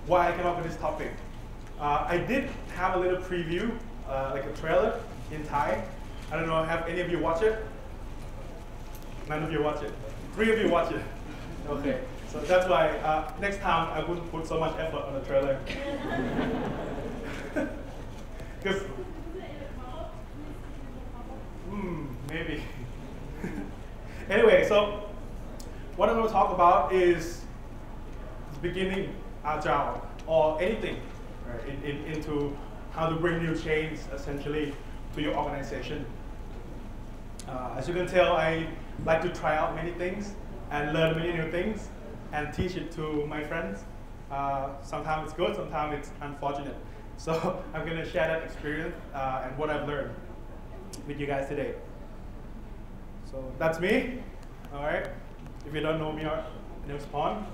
why I came up with this topic. I did have a little preview, like a trailer in Thai. I don't know, have any of you watched it? None of you watch it. 3 of you watch it. Okay, so that's why next time I wouldn't put so much effort on the trailer. Because, maybe. Anyway, so what I'm going to talk about is beginning Agile or anything, right, into how to bring new change essentially to your organization. As you can tell, I like to try out many things and learn many new things and teach it to my friends. Sometimes it's good, sometimes it's unfortunate. So I'm going to share that experience and what I've learned with you guys today. So that's me, all right? If you don't know me, my name is Pon.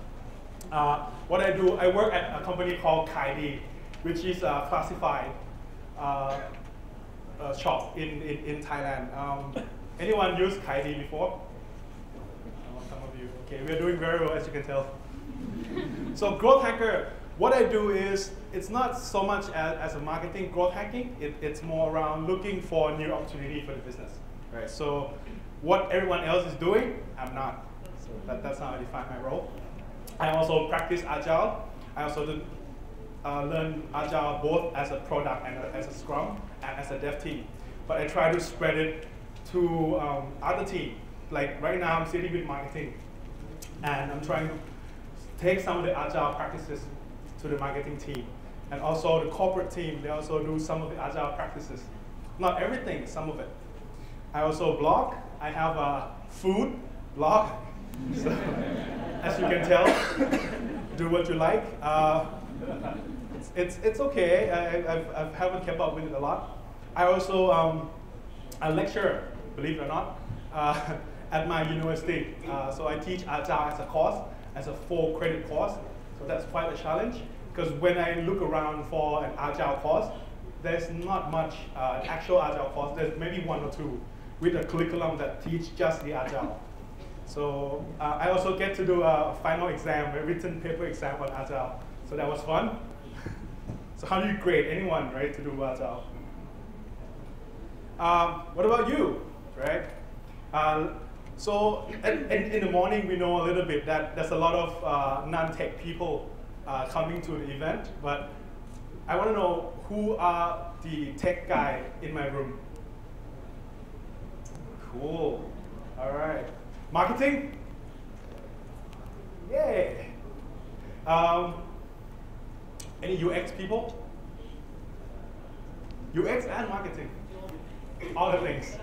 What I do, I work at a company called Kaidee, which is a classified shop in Thailand. Anyone used Kaidee before? Some of you. Okay, we're doing very well, as you can tell. So growth hacker, what I do is, it's not so much as a marketing growth hacking, it's more around looking for a new opportunity for the business, right? So what everyone else is doing, I'm not. So that's how I define my role. I also practice Agile. I also learn Agile both as a product and as a Scrum and as a dev team. But I try to spread it to other teams. Like right now, I'm sitting with marketing, and I'm trying to take some of the Agile practices to the marketing team. And also the corporate team, they also do some of the Agile practices. Not everything, some of it. I also blog. I have a food blog. So, as you can tell, do what you like. It's okay. I haven't kept up with it a lot. I also I lecture, believe it or not, at my university. So I teach Agile as a course, as a 4-credit course. So that's quite a challenge, because when I look around for an Agile course, there's not much actual Agile course. There's maybe 1 or 2 with a curriculum that teach just the Agile. So I also get to do a final exam, a written paper exam on Agile. So that was fun. So how do you grade anyone, right, to do Agile? What about you, right? So in the morning, we know a little bit that there's a lot of non-tech people coming to the event, but I want to know who are the tech guy in my room. Cool. All right. Marketing? Yay. Any UX people? UX and marketing. All the things.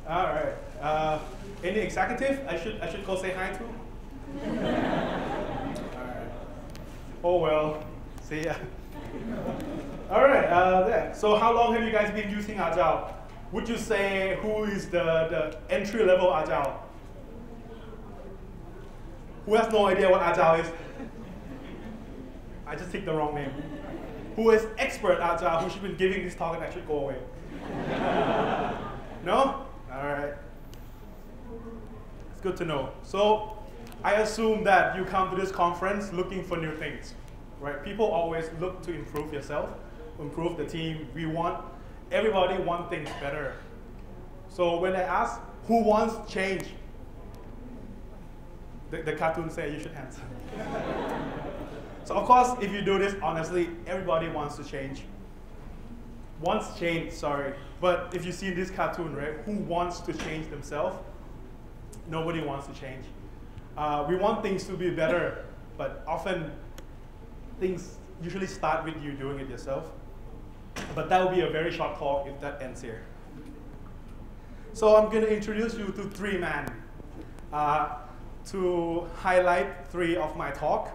All right. Any executive I should go say hi to? All right. Oh well. See ya. All right. There. So how long have you guys been using Agile? Would you say who is the entry-level Agile? Who has no idea what Agile is? I just picked the wrong name. Who is expert Agile, who should be giving this talk and actually go away? No? All right. It's good to know. So I assume that you come to this conference looking for new things, right? People always look to improve yourself, improve the team. Everybody wants things better. So when I ask who wants change, the cartoon says you should answer. So of course, if you do this honestly, everybody wants to change. Wants change, sorry. But if you see this cartoon, right, who wants to change themselves? Nobody wants to change. We want things to be better, but often things usually start with you doing it yourself. But that will be a very short talk if that ends here. So I'm going to introduce you to 3 men to highlight 3 of my talk.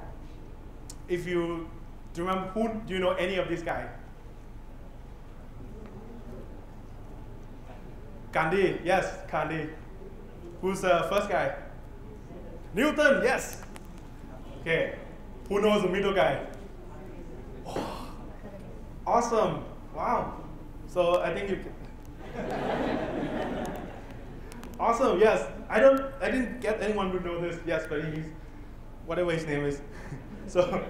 If you do you remember, do you know any of these guys? Kaidee, yes, Kaidee. Who's the first guy? Newton, yes. Okay, who knows the middle guy? Oh, awesome, wow. So I think you can. Awesome, yes. I didn't get anyone who know this, yes, but he's, whatever his name is. So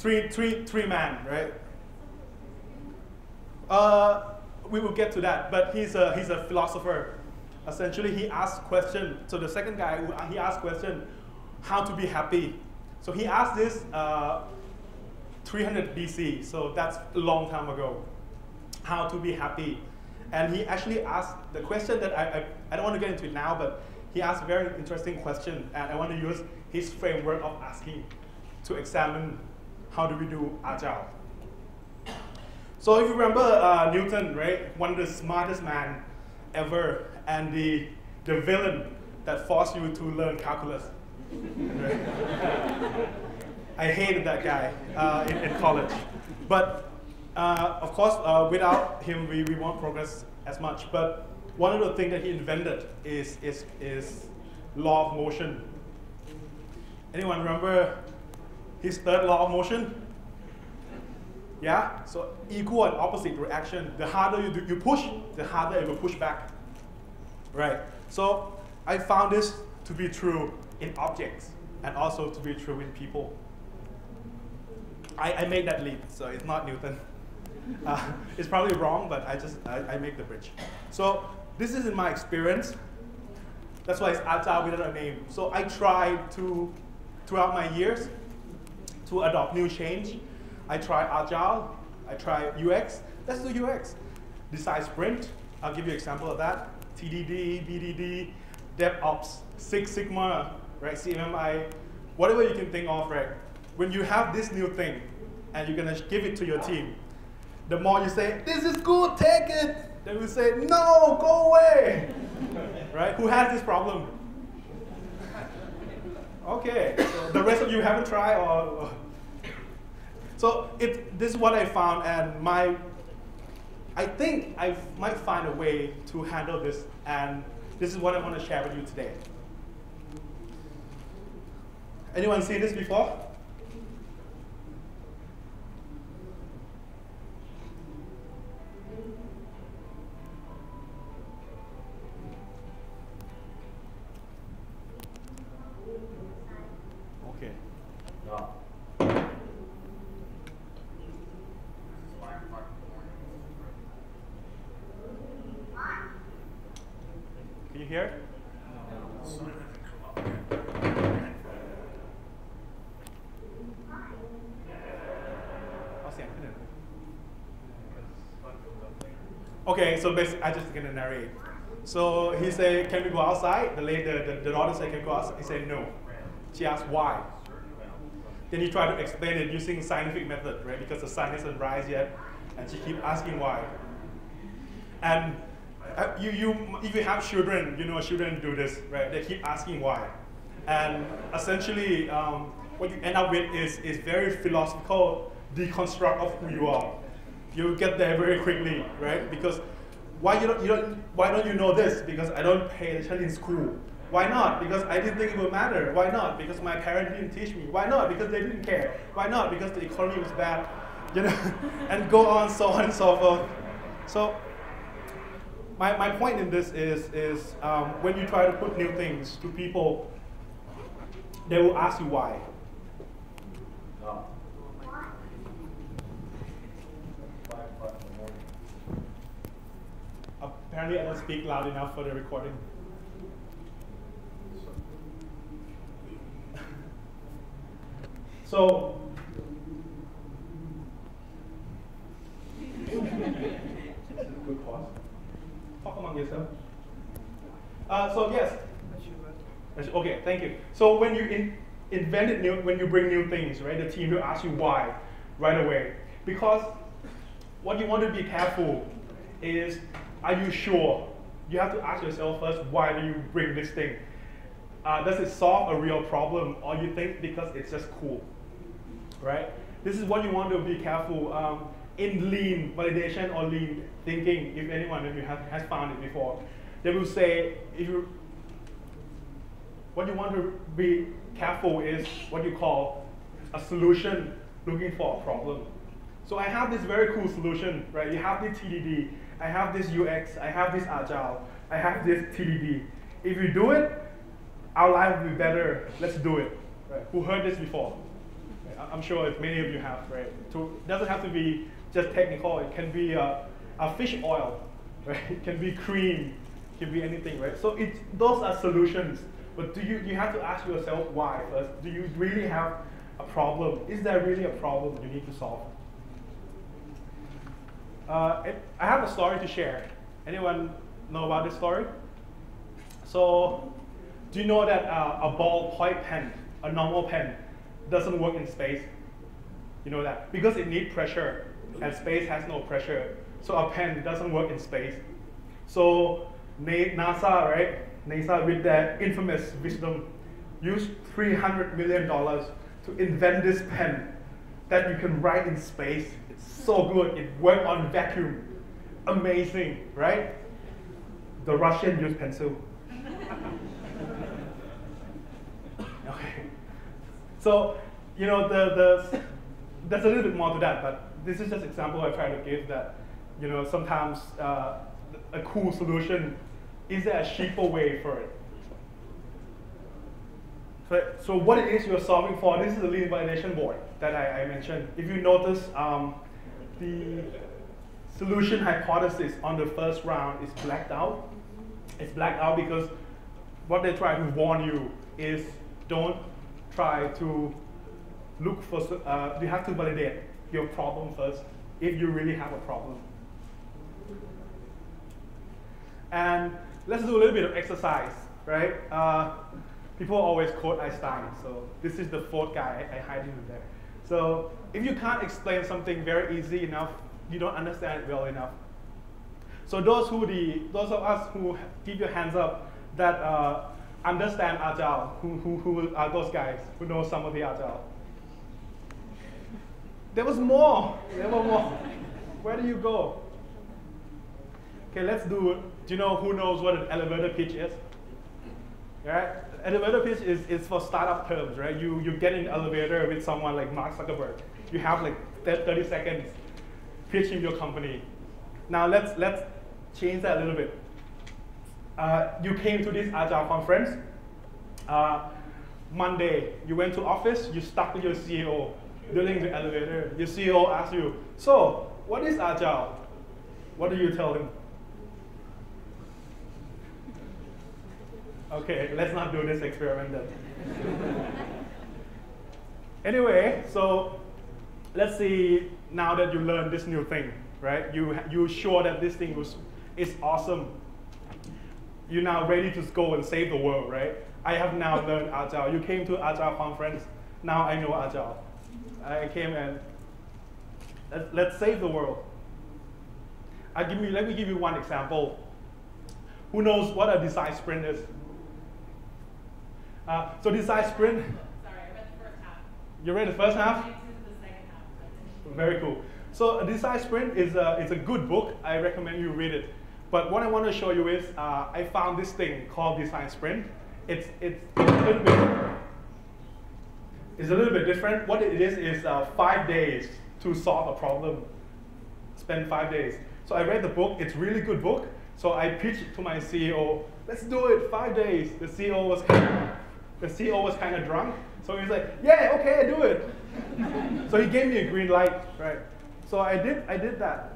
three man, right? We will get to that, but he's a philosopher. Essentially, he asked question. So the second guy, he asked question, how to be happy. So he asked this 300 BC, so that's a long time ago. How to be happy. And he actually asked the question that I don't want to get into it now, but he asked a very interesting question, and I want to use his framework of asking to examine how do we do Agile. So if you remember Newton, right, one of the smartest man ever, and the villain that forced you to learn calculus. Right? I hated that guy in college. But of course, without him, we won't progress as much. But one of the things that he invented is law of motion. Anyone remember his third law of motion? Yeah? So equal and opposite reaction. The harder you push, the harder it will push back. Right? So I found this to be true in objects and also to be true in people. I made that leap, so it's not Newton. It's probably wrong, but I make the bridge. So this is in my experience. That's why it's Agile without a name. So I tried to, throughout my years, to adopt new change. I try Agile, I try UX. Let's do UX. Design sprint, I'll give you an example of that. TDD, BDD, DevOps, Six Sigma, right? CMMI, whatever you can think of, right? When you have this new thing and you're gonna give it to your team, the more you say, this is good, take it, they will say, no, go away, right? Who has this problem? Okay, so the rest of you haven't tried, or so this is what I found, and I think I might find a way to handle this, and this is what I want to share with you today. Anyone seen this before? Okay. No. Can you hear? Okay, so basically, I just gonna narrate. So he said, "Can we go outside?" The daughter said, "Can we go outside?" He said, "No." She asked why. Then he tried to explain it using scientific method, right? Because the sun hasn't rise yet, and she keep asking why. And if you have children, you know children do this, right? They keep asking why. And essentially, what you end up with is very philosophical deconstruct of who you are. You get there very quickly, right? Because why don't you know this? Because I don't pay attention in school. Why not? Because I didn't think it would matter. Why not? Because my parents didn't teach me. Why not? Because they didn't care. Why not? Because the economy was bad, you know, and go on, so on and so forth. So my point in this is when you try to put new things to people, they will ask you why. Apparently I don't speak loud enough for the recording. So, good pause. Talk among yourself. So yes. Okay, thank you. So when you when you bring new things, right, the team will ask you why right away. Because what you want to be careful is, are you sure? You have to ask yourself first, why do you bring this thing? Does it solve a real problem, or you think because it's just cool, right? This is what you want to be careful in lean validation or lean thinking. If anyone of you has found it before, they will say, what you want to be careful is what you call a solution looking for a problem. So I have this very cool solution, right? You have this TDD, I have this UX, I have this Agile, I have this TDD. If you do it, our life will be better. Let's do it. Right? Who heard this before? I'm sure many of you have, right? It doesn't have to be just technical. It can be a fish oil, right? It can be cream, it can be anything, right? So those are solutions. But you have to ask yourself why first. Do you really have a problem? Is there really a problem you need to solve? I have a story to share. Anyone know about this story? So, do you know that a ballpoint pen, a normal pen, doesn't work in space? You know that? Because it needs pressure, and space has no pressure. So a pen doesn't work in space. So NASA, right? NASA, with their infamous wisdom, used $300 million to invent this pen that you can write in space. It's so good. It works on vacuum. Amazing, right? The Russian used pencil. Okay. So, you know, there's a little bit more to that, but this is just an example I try to give that, you know, sometimes a cool solution, is there a cheaper way for it? So what it is you're solving for, this is the lean validation board that I mentioned. If you notice, the solution hypothesis on the first round is blacked out. It's blacked out because what they try to warn you is don't try to look for, you have to validate your problem first if you really have a problem. And let's do a little bit of exercise, right? People always quote Einstein, so this is the fourth guy I hide in there. So if you can't explain something very easy enough, you don't understand it well enough. So those of us who keep your hands up that understand Agile, who are those guys who know some of the Agile? There was more. There were more. Where do you go? Okay, let's do you know who knows what an elevator pitch is? Right? Elevator pitch is for startup terms, right? You get in the elevator with someone like Mark Zuckerberg. You have like 30 seconds pitching your company. Now let's change that a little bit. You came to this Agile conference. Monday, you went to office, you stuck with your CEO during the elevator. Your CEO asked you, so what is Agile? What do you tell him? Okay, let's not do this experiment then. Anyway, so let's see now that you learned this new thing, right? You're sure that this thing is awesome. You're now ready to go and save the world, right? I have now learned Agile. You came to Agile conference. Now I know Agile. I came and let's save the world. Let me give you one example. Who knows what a design sprint is? So design sprint. Sorry, I read the first half. You read the first half? The second half. Very cool. So a design sprint is a good book. I recommend you read it. But what I want to show you is I found this thing called design sprint. It's a little bit different. What it is 5 days to solve a problem. Spend 5 days. So I read the book. It's a really good book. So I pitched it to my CEO. Let's do it. 5 days. The CEO was kind of drunk. So he's like, yeah, okay, do it. So he gave me a green light, right? So I did that,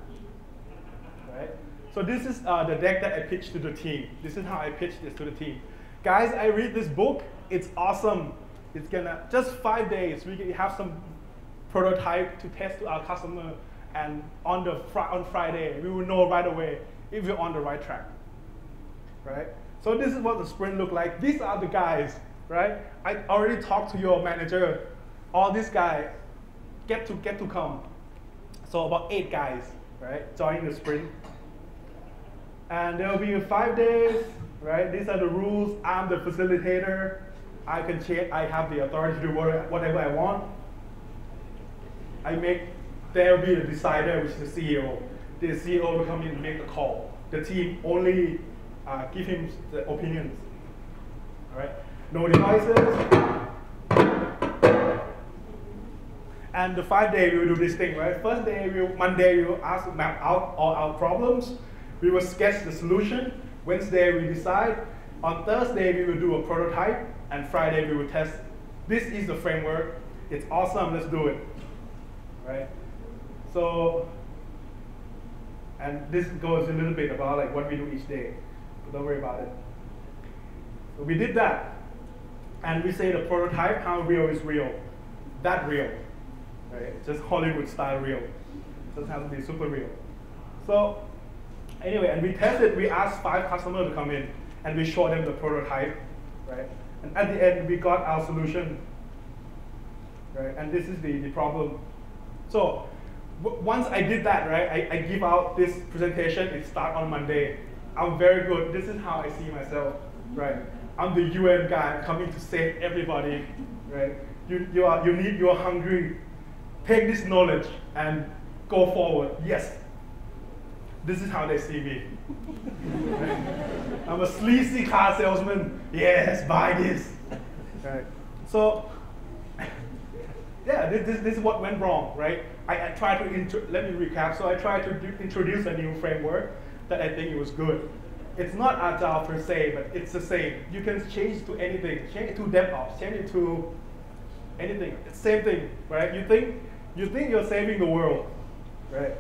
right? So this is the deck that I pitched to the team. This is how I pitched this to the team. Guys, I read this book. It's awesome. It's gonna, just 5 days, we have some prototype to test to our customer. And on Friday, we will know right away if we're on the right track, right? So this is what the sprint look like. These are the guys, right? I already talked to your manager. All these guys get to come. So about 8 guys, right, joining the sprint. And there will be 5 days, right? These are the rules. I'm the facilitator. I can change. I have the authority to do whatever I want. There will be a decider, which is the CEO. The CEO will come in and make the call. The team only give him the opinions. All right? No devices. And the 5 day, we will do this thing, right? First day, Monday, we will map out all our problems. We will sketch the solution. Wednesday, we decide. On Thursday, we will do a prototype. And Friday, we will test. This is the framework. It's awesome. Let's do it. Right? So, and this goes a little bit about like what we do each day. But don't worry about it. So we did that. And we say the prototype, how real is real. That real. Right? Just Hollywood style real. It doesn't have to be super real. So anyway, and we tested, we asked 5 customers to come in and we showed them the prototype. Right? And at the end, we got our solution. Right? And this is the problem. So once I did that, right, I give out this presentation. It starts on Monday. I'm very good. This is how I see myself. Right? I'm the UN guy coming to save everybody. Right? You are hungry. Take this knowledge and go forward. Yes. This is how they see me. Right? I'm a sleazy car salesman. Yes, buy this. Right? So, yeah, this is what went wrong, right? I tried to, let me recap. So I tried to introduce a new framework that I think it was good. It's not Agile per se, but it's the same. You can change it to anything. Change it to DevOps. Change it to anything. It's the same thing, right? You think you're saving the world, right?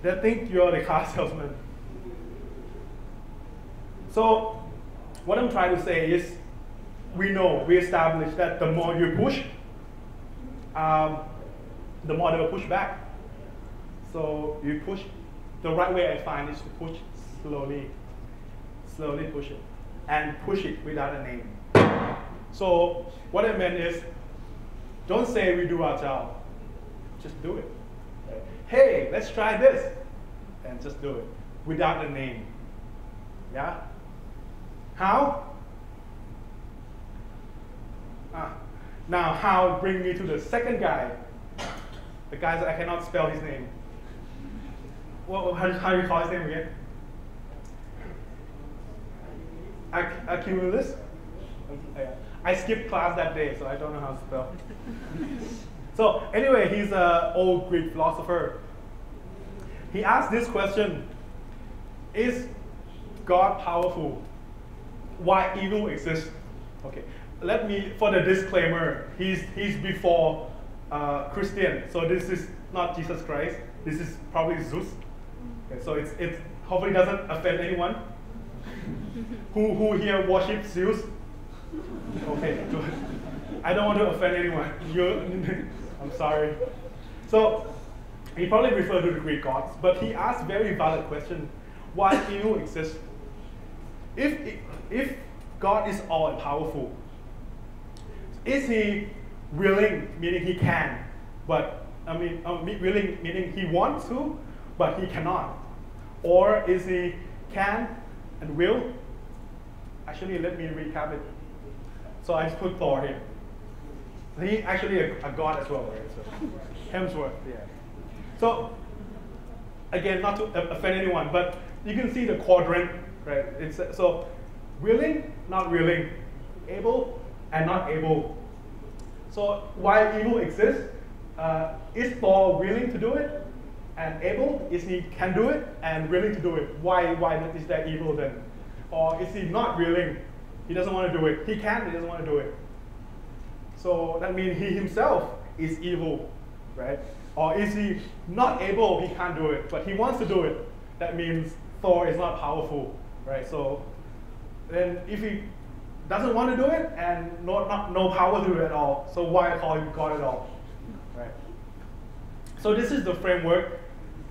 They think you're the car salesman. So what I'm trying to say is, we established that the more you push, the more they will push back. So you push, the right way I find is to push slowly. Slowly push it. And push it without a name. So what I meant is, don't say we do Agile. Just do it. Right? Hey, let's try this. And just do it. Without a name. Yeah? How? Now, how bring me to the second guy. The guy that I cannot spell his name. Well, how do you call his name again? Accumulus? I skipped class that day, so I don't know how to spell. So anyway, he's an old Greek philosopher. He asked this question: is God powerful? Why evil exists? Okay, let me, for the disclaimer, he's before Christian, so this is not Jesus Christ. This is probably Zeus. Okay, so it's hopefully doesn't offend anyone. Who here worships Zeus? Okay, good. I don't want to offend anyone. I'm sorry. So he probably referred to the Greek gods, but he asked very valid question: why evil exists? If God is all powerful, is he willing, meaning he can, but willing meaning he wants to, but he cannot, or is he can and will? Actually, let me recap it. So I just put Thor here. He actually a god as well, right? So Hemsworth, yeah. So again, not to offend anyone, but you can see the quadrant, right? It's so willing, not willing, able, and not able. So why evil exists? Is Thor willing to do it and able? Is he can do it and willing to do it? Why is that evil then? Or is he not willing? He doesn't want to do it. He can, but he doesn't want to do it. So that means he himself is evil, right? Or is he not able? He can't do it, but he wants to do it. That means Thor is not powerful, right? So then if he doesn't want to do it and no power to do it at all, so why call him God at all, right? So this is the framework.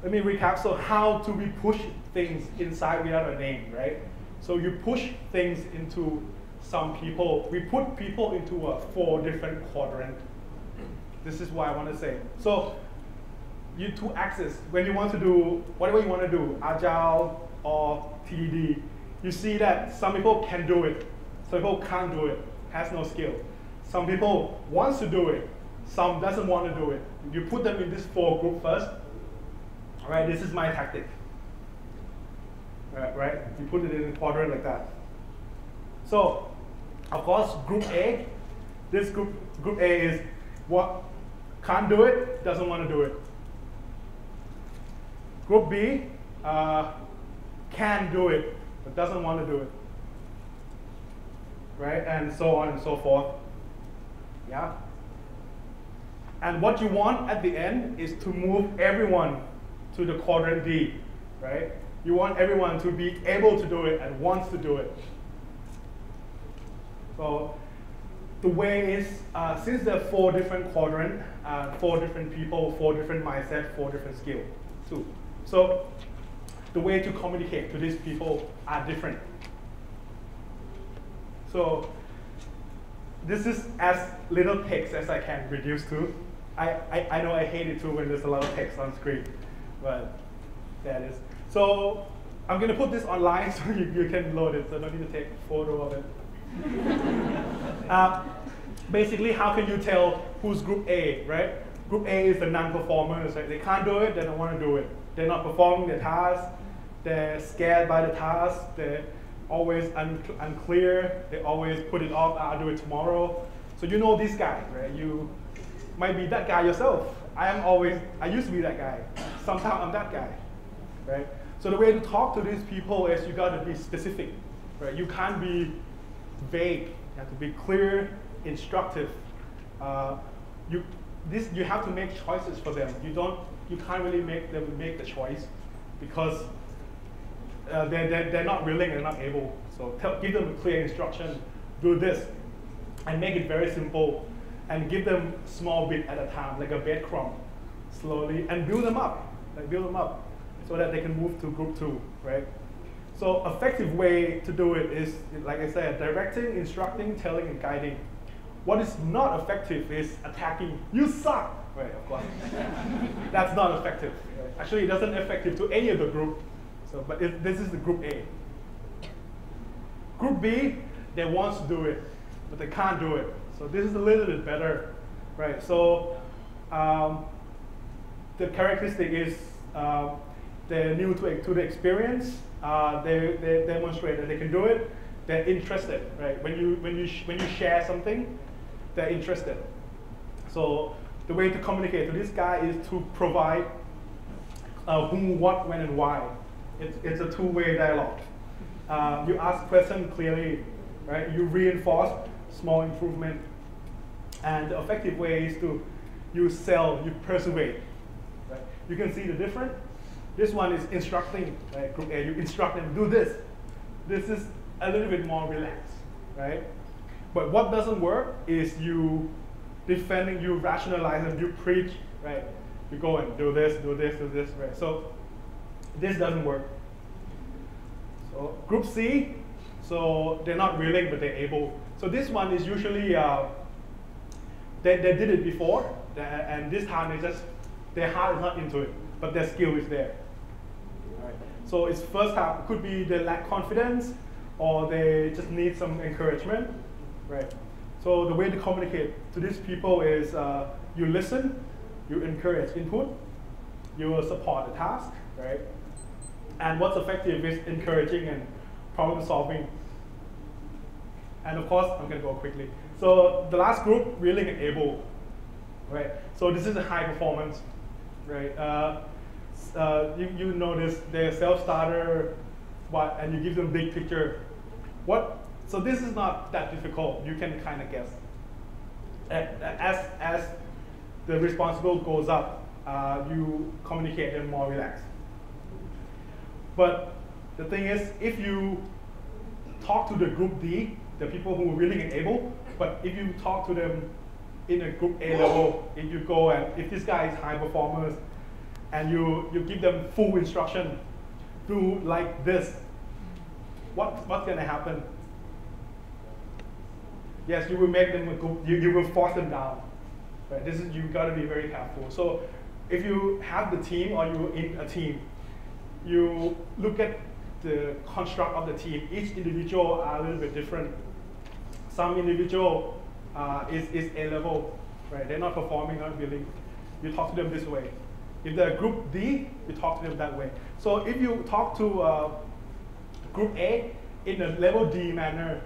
Let me recap. So how do we push things inside without a name, right? So you push things into some people. We put people into a 4 different quadrant. This is what I want to say. So you 2 axes. When you want to do whatever you want to do, Agile or TDD, you see that some people can do it. Some people can't do it. Has no skill. Some people wants to do it. Some doesn't want to do it. You put them in this 4 group first. All right, this is my tactic. Right? You put it in a quadrant like that. So, of course, group A, this group A is what can't do it, doesn't want to do it. Group B can do it, but doesn't want to do it. Right? And so on and so forth. Yeah? And what you want at the end is to move everyone to the quadrant D, right? You want everyone to be able to do it and wants to do it. So the way is, since there are 4 different quadrants, 4 different people, 4 different mindset, 4 different skills too. So the way to communicate to these people are different. So this is as little text as I can reduce to. I know I hate it too when there's a lot of text on screen, but there it is. So I'm going to put this online so you can load it, so I don't need to take a photo of it. Basically, how can you tell who's group A, right? Group A is the non-performers, right? They can't do it, they don't want to do it. They're not performing their task, they're scared by the task, they're always unclear, they always put it off, I'll do it tomorrow. So you know this guy, right? You might be that guy yourself. I used to be that guy. Sometimes I'm that guy, right? So the way to talk to these people is you got to be specific, right? You can't be vague. You have to be clear, instructive. You have to make choices for them. You can't really make them make the choice because they're not willing, they're not able. So give them a clear instruction. Do this, and make it very simple, and give them small bit at a time, like a breadcrumb, slowly, and build them up, so that they can move to group 2, right? So effective way to do it is, like I said, directing, instructing, telling, and guiding. What is not effective is attacking. You suck, right? Of course, that's not effective. Right? Actually, it doesn't effective to any of the group. So, but this is the group A. Group B, they want to do it, but they can't do it. So this is a little bit better, right? So the characteristic is they're new to the experience. They demonstrate that they can do it. They're interested, right? When you share something, they're interested. So the way to communicate to this guy is to provide who, what, when, and why. It's a two-way dialogue. You ask questions clearly, right? You reinforce small improvement. And the effective way is to you sell, you persuade. Right? You can see the difference. This one is instructing, right? Group A, you instruct them, do this. This is a little bit more relaxed, right? But what doesn't work is you defending, you rationalize, and you preach, right? You go and do this, right? So this doesn't work. So group C, so they're not willing, but they're able. So this one is usually, they did it before, and this time their heart is not into it, but their skill is there. Right. So it's first half, it could be they lack confidence, or they just need some encouragement, right? So the way to communicate to these people is you listen, you encourage input, you will support the task, right? And what's effective is encouraging and problem solving. And of course, I'm going to go quickly. So the last group, willing and able, right? So this is a high performance, right? You notice they're self-starter, and you give them big picture. So this is not that difficult. You can kind of guess. As the responsibility goes up, you communicate them more relaxed. But the thing is, if you talk to the group D, the people who are willing and able, but if you talk to them in a group A level, if you go and if this guy is high performers, and you give them full instruction, do like this, what's going to happen? Yes, you will make them a group, you will force them down. Right? You've got to be very careful. So if you have the team or you're in a team, you look at the construct of the team. Each individual are a little bit different. Some individual is A level, right? They're not performing, not willing. You talk to them this way. If they're group D, you talk to them that way. So if you talk to group A in a level D manner,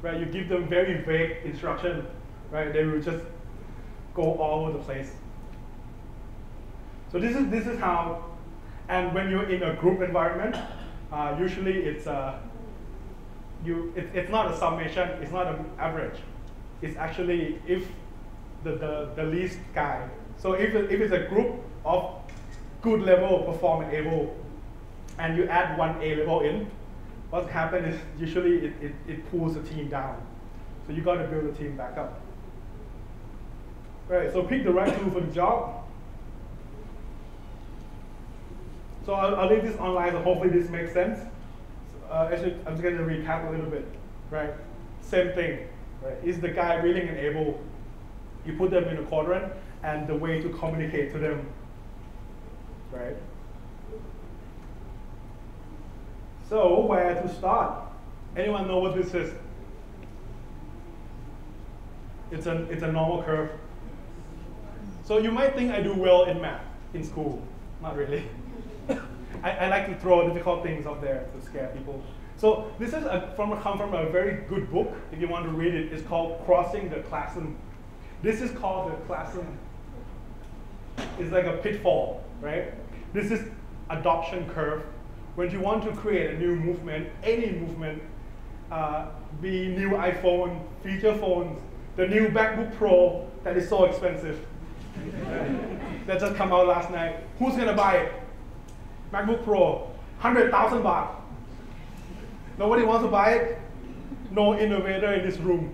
right? You give them very vague instruction, right? They will just go all over the place. So this is how. And when you're in a group environment, usually it's not a summation, it's not an average. It's actually if the least guy. So if it's a group of good level performing able, and you add one A level in, what happens is usually it pulls the team down. So you got to build the team back up. Right, so pick the right tool for the job. So I'll leave this online, so hopefully this makes sense. Actually, I'm just going to recap a little bit. Right, same thing. Right, is the guy willing and able? You put them in a quadrant, and the way to communicate to them. Right. So where to start? Anyone know what this is? It's a normal curve. So you might think I do well in math in school. Not really. I like to throw difficult things up there to scare people. So this is come from a very good book. If you want to read it, it's called Crossing the Chasm. This is called the chasm. It's like a pitfall, right? This is adoption curve. When you want to create a new movement, any movement, be new iPhone, feature phones, the new MacBook Pro that is so expensive. That just came out last night. Who's gonna buy it? MacBook Pro, 100,000 baht. Nobody wants to buy it? No innovator in this room.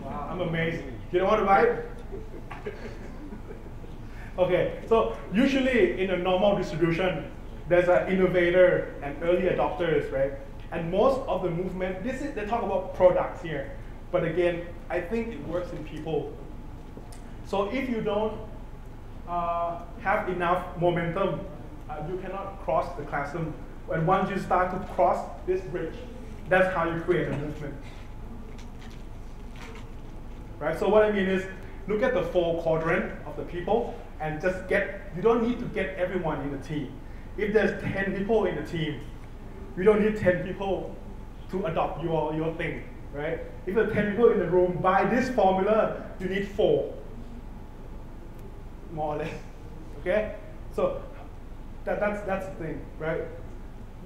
Wow, I'm amazed. You don't want to buy it? Okay, so usually in a normal distribution, there's an innovator and early adopters, right? And most of the movement, they talk about products here. But again, I think it works in people. So if you don't have enough momentum, you cannot cross the chasm. And once you start to cross this bridge, that's how you create a movement. Right? So what I mean is, look at the 4 quadrant of the people, and just you don't need to get everyone in the team. If there's 10 people in the team, you don't need 10 people to adopt your thing, right? If there are 10 people in the room, by this formula, you need 4, more or less, okay? So that's the thing, right?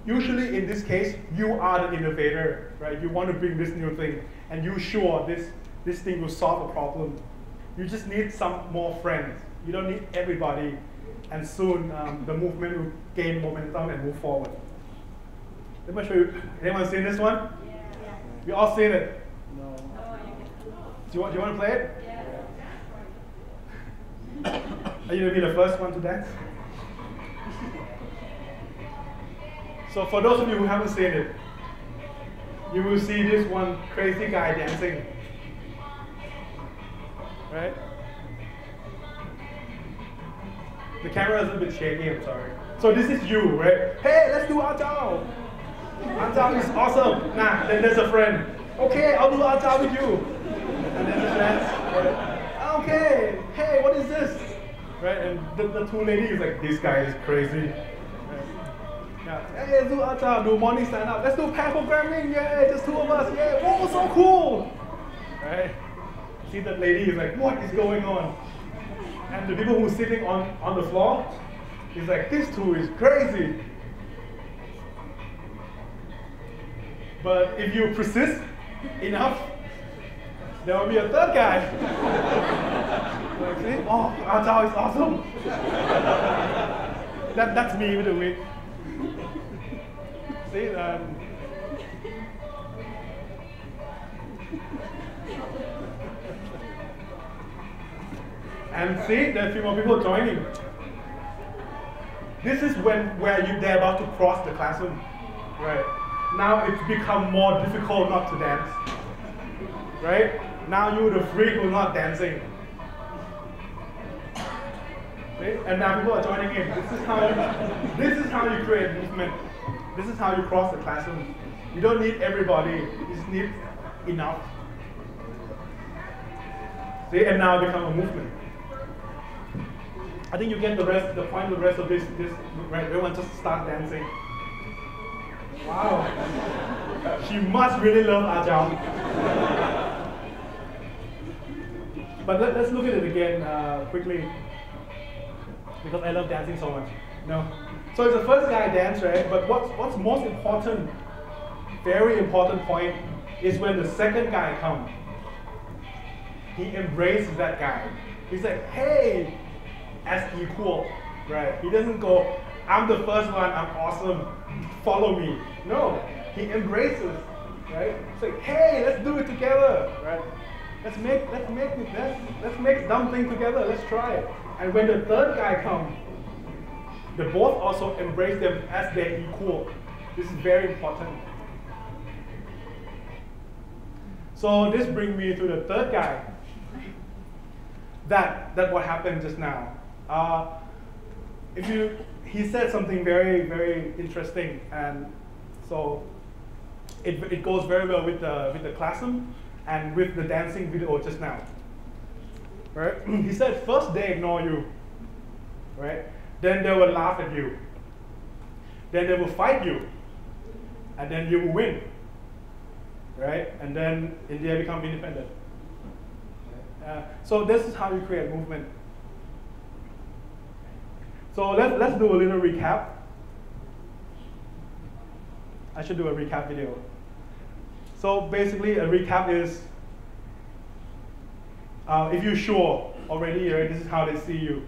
Usually in this case, you are the innovator, right? You want to bring this new thing, and you're sure this thing will solve a problem. You just need some more friends. You don't need everybody, and soon the movement will gain momentum and move forward. Let me show you. Anyone seen this one? Yeah. You all seen it? No. Do you want to play it? Yeah. Are you going to be the first one to dance? So for those of you who haven't seen it, you will see this one crazy guy dancing. Right? The camera is a bit shaky, I'm sorry. So this is you, right? Hey, let's do Agile. Agile is awesome. Nah, then there's a friend. Okay, I'll do Agile with you. And then there's dance. Right? Okay, hey, what is this? Right? And the 2 ladies like, this guy is crazy. Yeah. Hey, let's do Agile, do morning stand up. Let's do pair programming, yay, just 2 of us, yay, whoa, so cool. Right? See that lady is like, what is going on? And the people who are sitting on the floor is like, this tool is crazy. But if you persist enough, there will be a 3rd guy. Like, see? Oh, Agile is awesome. That's me with the wig. See? And see, there are a few more people joining. This is where they're about to cross the chasm. Right? Now it's become more difficult not to dance. Right? Now you're the freak who's not dancing. See? And now people are joining in. This is how you create movement. This is how you cross the chasm. You don't need everybody. You just need enough. See? And now become a movement. I think you get the point of the rest of this, right? Everyone just start dancing. Wow. She must really love Agile. But let's look at it again quickly, because I love dancing so much. No. So it's the first guy dance, right? But what's most important, very important point, is when the second guy comes. he embraces that guy. He's like, hey, as equal, right? He doesn't go, I'm the first one, I'm awesome, follow me. No, he embraces, right? It's like, hey, let's do it together, right? Let's make something together, let's try it. And when the third guy comes, they both also embrace them as their equal. This is very important. So this brings me to the third guy. That what happened just now. He said something very, very interesting, and so it goes very well with the classroom and with the dancing video just now. Right? He said first they ignore you, right? Then they will laugh at you. Then they will fight you, and then you will win, right? And then India become independent. So this is how you create movement. So let's do a little recap. I should do a recap video. So basically, a recap is if you're sure already, right, this is how they see you.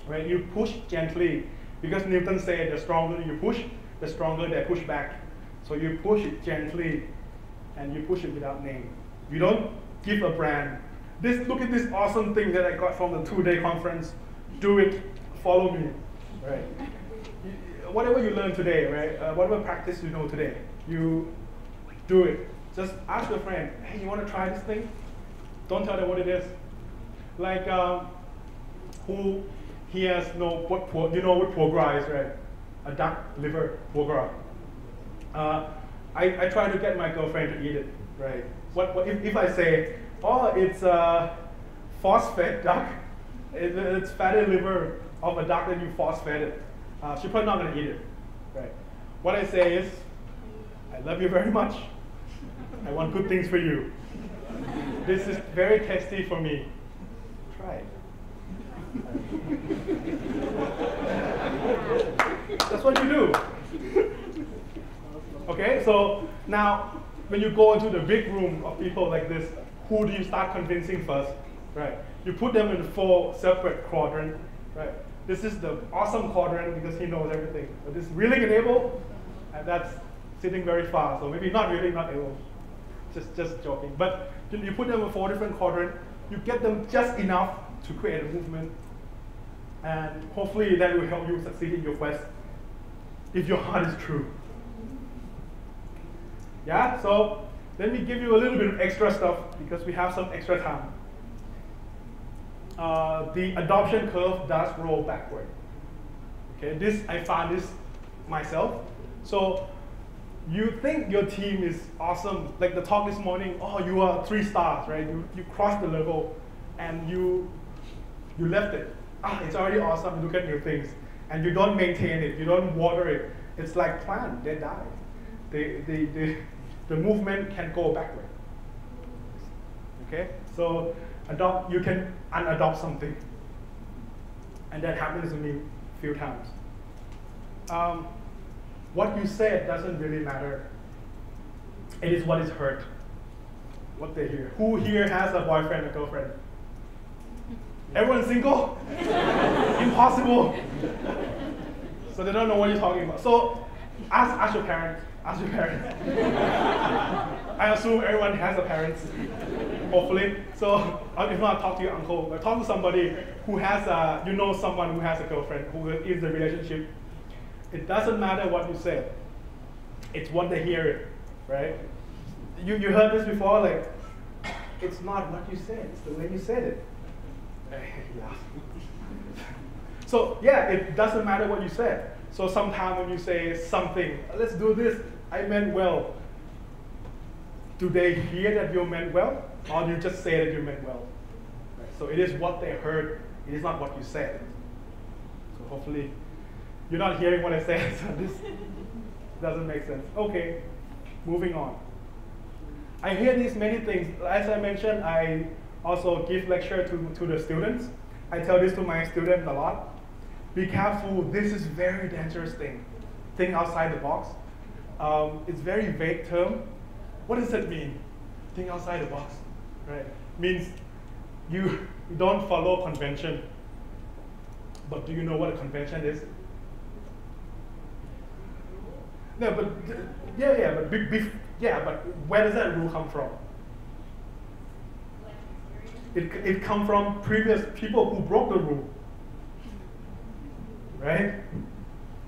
Right? You push gently, because Newton said the stronger you push, the stronger they push back. So you push it gently, and you push it without name. You don't give a brand. Look at this awesome thing that I got from the 2-day conference. Do it, follow me, right? Whatever you learn today, right? Whatever practice you know today, you do it. Just ask your friend, hey, you want to try this thing? Don't tell them what it is. Like who he has no what you know what foie gras is, right? A duck liver foie gras. I try to get my girlfriend to eat it, right? What if I say, oh, it's a force-fed duck. It's fatty liver of a duck that you force-fed it. She's probably not going to eat it, right? What I say is, I love you very much. I want good things for you. This is very tasty for me. Try it. That's what you do. Okay, so now when you go into the big room of people like this, who do you start convincing first? Right. You put them in 4 separate quadrants. Right. This is the awesome quadrant because he knows everything. But this really able, and that's sitting very far. So maybe not really not able. Just joking. But you put them in 4 different quadrants. You get them just enough to create a movement, and hopefully that will help you succeed in your quest if your heart is true. Yeah. So let me give you a little bit of extra stuff because we have some extra time. The adoption curve does roll backward. Okay, I found this myself. So you think your team is awesome, like the talk this morning, oh, you are 3 stars, right? You crossed the level and you left it. It's already awesome, you look at new things. And you don't maintain it, you don't water it. It's like plant, they die. The movement can go backward. Okay, so you can unadopt something. And that happens to me a few times. What you said doesn't really matter. It is what is heard, what they hear. Who here has a boyfriend or girlfriend? Everyone single? Impossible. So they don't know what you're talking about. So ask your parents. Ask your parents. I assume everyone has a parent, hopefully. So if not, talk to your uncle. But talk to somebody who has someone who has a girlfriend, who is in the relationship. It doesn't matter what you say. It's what they hear it, right? You heard this before, like, it's not what you said, it's the way you said it. Yeah. So yeah, it doesn't matter what you said. So sometimes when you say something, let's do this, I meant well. Do they hear that you meant well? Or do you just say that you meant well? Right. So it is what they heard, it is not what you said. So hopefully you're not hearing what I said, so this doesn't make sense. Okay, moving on. I hear these many things. As I mentioned, I also give lecture to the students. I tell this to my students a lot. Be careful, this is very dangerous thing. Think outside the box. It's very vague term. What does it mean? Think outside the box, right? Means you don't follow convention. But do you know what a convention is? No, but but where does that rule come from? It comes from previous people who broke the rule, right?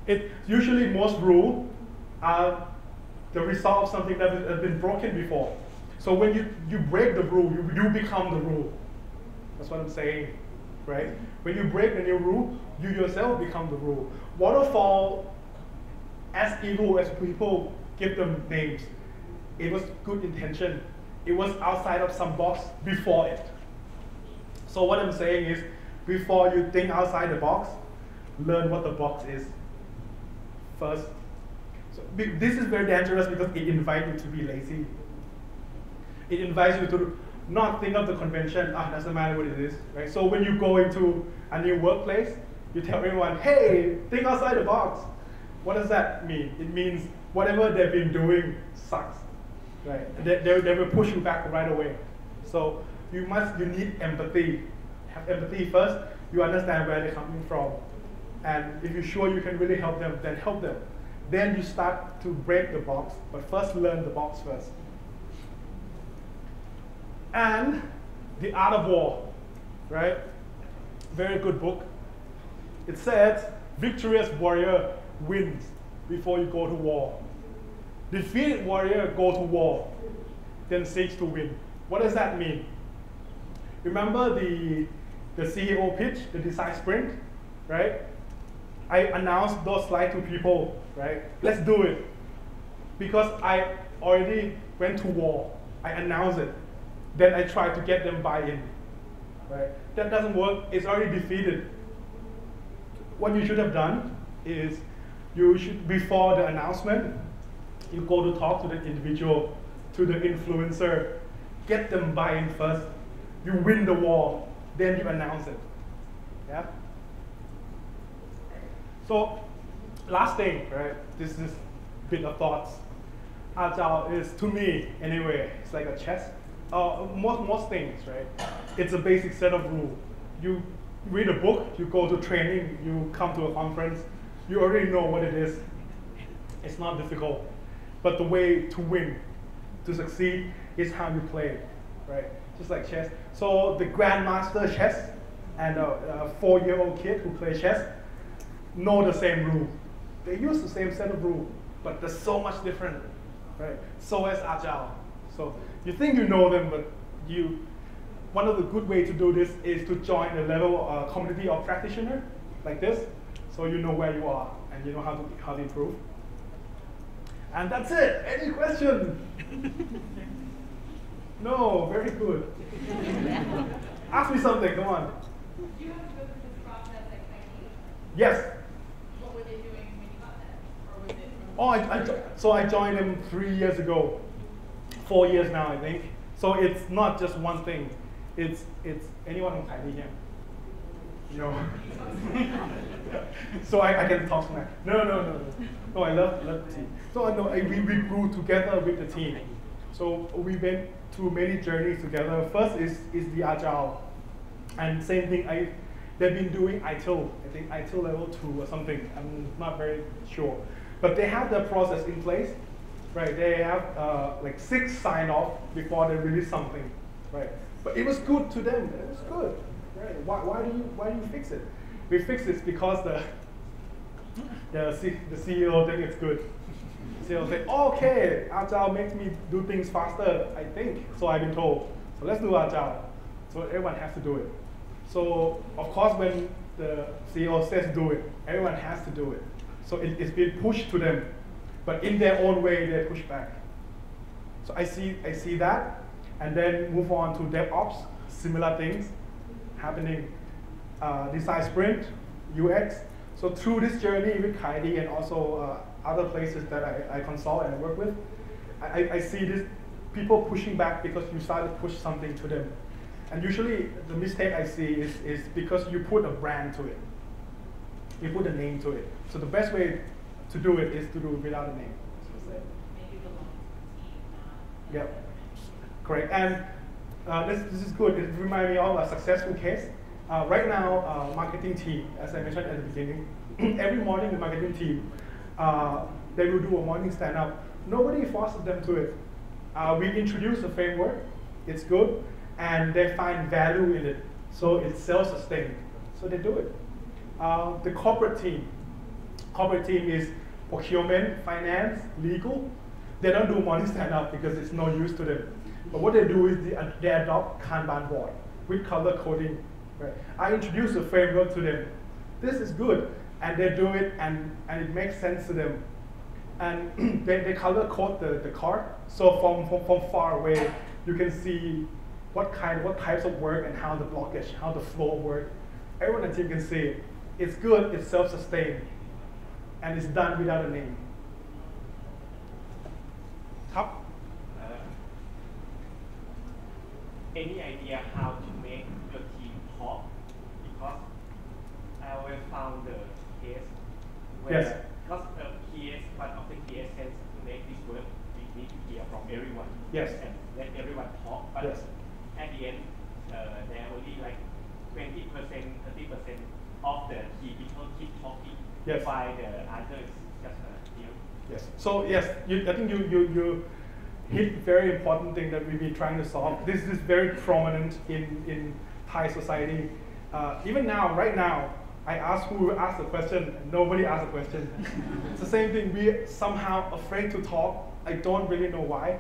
It usually most rules are the result of something that has been broken before. So when you break the rule, you become the rule. That's what I'm saying, right? When you break a new rule, you yourself become the rule. Waterfall, as evil as people give them names, it was good intention. It was outside of some box before it. So what I'm saying is, before you think outside the box, learn what the box is first. So this is very dangerous because it invites you to be lazy. It invites you to not think of the convention, doesn't matter what it is, right? So when you go into a new workplace, you tell everyone, hey, think outside the box. What does that mean? It means whatever they've been doing sucks, right? They will push you back right away. So you need empathy. Have empathy first. You understand where they're coming from. And if you're sure you can really help them, then help them. Then you start to break the box, but first learn the box first. And The Art of War, right? Very good book. It says, victorious warrior wins before you go to war. Defeated warrior go to war, then seeks to win. What does that mean? Remember the CEO pitch, the design sprint, right? I announced those slides to people, right? Let's do it. Because I already went to war. I announced it. Then I tried to get them buy-in, right? That doesn't work. It's already defeated. What you should have done is, you should, before the announcement, you go to talk to the individual, to the influencer, get them buy-in first. You win the war, then you announce it. Yeah? So, last thing, right? This is a bit of thoughts. Agile is, to me, anyway, it's like a chess. Most things, right? It's a basic set of rules. You read a book, you go to training, you come to a conference, you already know what it is. It's not difficult. But the way to win, to succeed, is how you play it, right? Just like chess. So the grandmaster chess and a 4-year-old kid who plays chess know the same rule. They use the same set of rules, but they're so much different, right? So is Agile. So you think you know them, but one of the good ways to do this is to join a level community of practitioner like this, so you know where you are and you know how to improve. And that's it. Any question? No, very good. Ask me something. Come on. Do you have to go through this process at Kaidee? Yes. What were they doing when you got there? Or was it? So I joined them 3 years ago. 4 years now, I think. So it's not just one thing. It's anyone from Kaidee here? No. So I can talk smack. No. No, I love the team. So we grew together with the team. So we went through many journeys together. First is the Agile. And same thing, they've been doing ITIL. I think ITIL level 2 or something. I'm not very sure. But they have the process in place. Right, they have like 6 sign-off before they release something, right? But it was good to them. It was good, right? Why do you fix it? We fix it because the CEO think it's good. The CEO say, okay, Agile makes me do things faster, I think. So I've been told. So let's do Agile. So everyone has to do it. So of course, when the CEO says do it, everyone has to do it. So it's been pushed to them. But in their own way, they push back. So I see that, and then move on to DevOps, similar things happening. Design sprint, UX. So through this journey with Kaidee and also other places that I consult and work with, I see this people pushing back because you start to push something to them. And usually the mistake I see is because you put a brand to it. You put a name to it. So the best way to do it is to do it without a name. Maybe belong to the team, not. Yep, correct. And this is good. It reminds me of a successful case. Right now, marketing team, as I mentioned at the beginning, every morning the marketing team, they will do a morning stand-up. Nobody forces them to it. We introduce a framework, it's good, and they find value in it. So it's self-sustained, so they do it. The corporate team is procurement, finance, legal. They don't do morning stand-up because it's no use to them. But what they do is they adopt Kanban board with color coding. Right? I introduce a framework to them. This is good, and they do it, and it makes sense to them. And they color code the card, so from far away you can see what types of work and how the blockage, how the flow work. Everyone on the team can see it. It's good, it's self-sustained, and it's done without a name. Top. Any idea how to make your team talk? Because I always found the case where, yes. Because one of the PS says to make this work, we need to hear from everyone. Yes. And let everyone talk. But yes. At the end, there are only like 20%, 30% of the key people keep talking. Yes. While the others just hear. Yes. So yes, I think you hit very important thing that we've been trying to solve. This is very prominent in Thai society. Even now, right now, I ask who will ask the question, and nobody asks a question. It's the same thing, we're somehow afraid to talk. I don't really know why.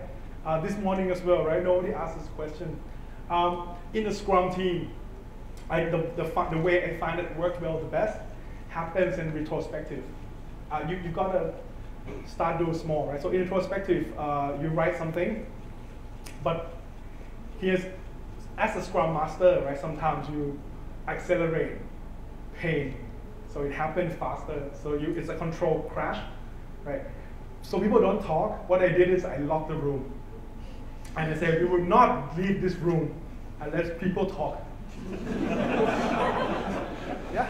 This morning as well, right? Nobody asks this question. In the Scrum team, the way I find it worked well the best happens in retrospective. You've got to start doing small, right? So in retrospective, you write something, but as a Scrum Master, right? Sometimes you accelerate pain, so it happens faster. So it's a control crash, right? So people don't talk. What I did is I locked the room, and I said we will not leave this room unless people talk. Yeah.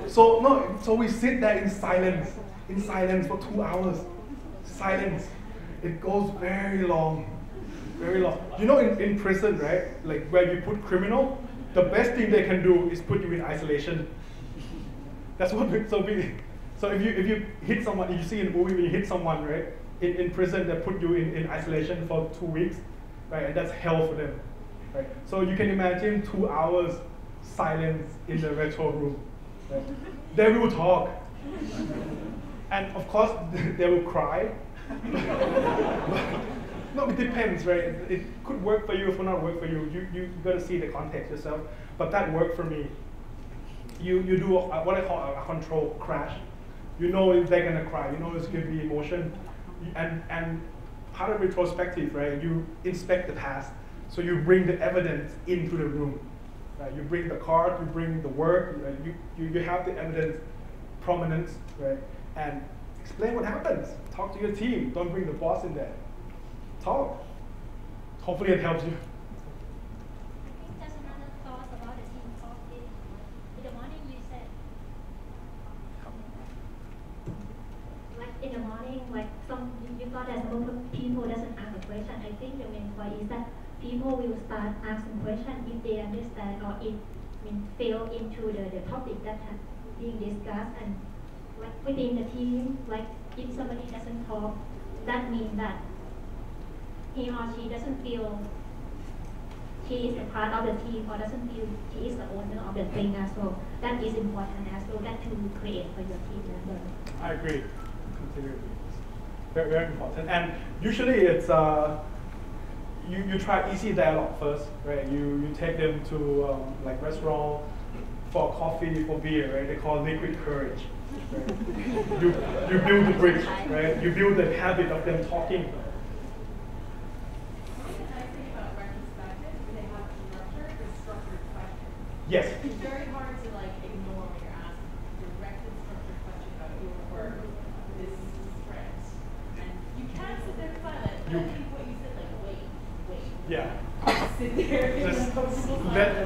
So we sit there in silence for 2 hours. Silence. It goes very long, very long. You know, in prison, right? Like where you put criminal, the best thing they can do is put you in isolation. That's what. So if you hit someone, if you see in a movie when you hit someone, right? In prison, they put you in isolation for 2 weeks, right? And that's hell for them, right? So you can imagine 2 hours silence in the retro room. Right? They will talk, and of course they will cry. No, it depends, right? It could work for you, if it not work for you. You got to see the context yourself. But that worked for me. You do what I call a control crash. You know if they're gonna cry. You know it's gonna be emotion, and part of retrospective, right? You inspect the past, so you bring the evidence into the room. Right? You bring the card, you bring the work. Right? You have the evidence, prominence, right? And explain what happens. Talk to your team. Don't bring the boss in there. Talk. Hopefully it helps you. I think there's another thought about the team talk. In the morning you said, like in the morning, like you got that some people doesn't ask a question. I think the main point is that people will start asking questions if they understand or fell into the topic that has being discussed, and like within the team, like if somebody doesn't talk, that means that he or she doesn't feel she is a part of the team or doesn't feel she is the owner of the thing as well. That is important as well, that to create for your team member. I agree. Continue. Very, very important. And usually it's, you try easy dialogue first, right? You take them to like restaurant for coffee, for beer, right? They call liquid courage. Right? you build the bridge, right? You build the habit of them talking. Yes. It's very hard to like ignore when you're asked direct and structured question about your work, this sprint. And you can't sit there silent. What you said, like wait. Yeah. Sit there. Just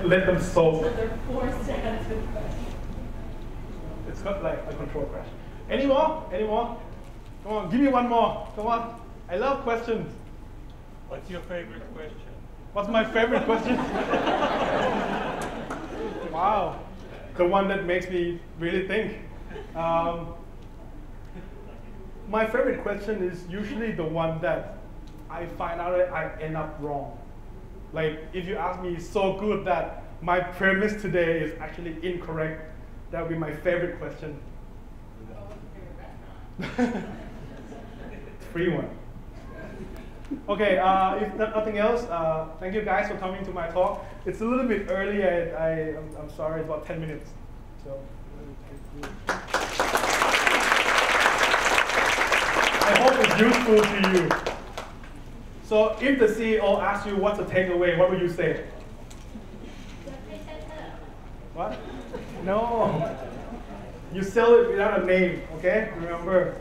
let them solve. So they're forced to answer the question. It's not like a control crash. Any more? Any more? Come on, give me one more. Come on. I love questions. What's your favorite question? What's my favorite question? Wow. The one that makes me really think. My favorite question is usually the one that I find out that I end up wrong. Like, if you ask me so good that my premise today is actually incorrect, that would be my favorite question. Free one. Okay, if nothing else, thank you guys for coming to my talk. It's a little bit early. I'm sorry, it's about 10 minutes. So, I hope it's useful to you. So if the CEO asks you what's the takeaway, what would you say? What? No. You sell it without a name, okay? Remember.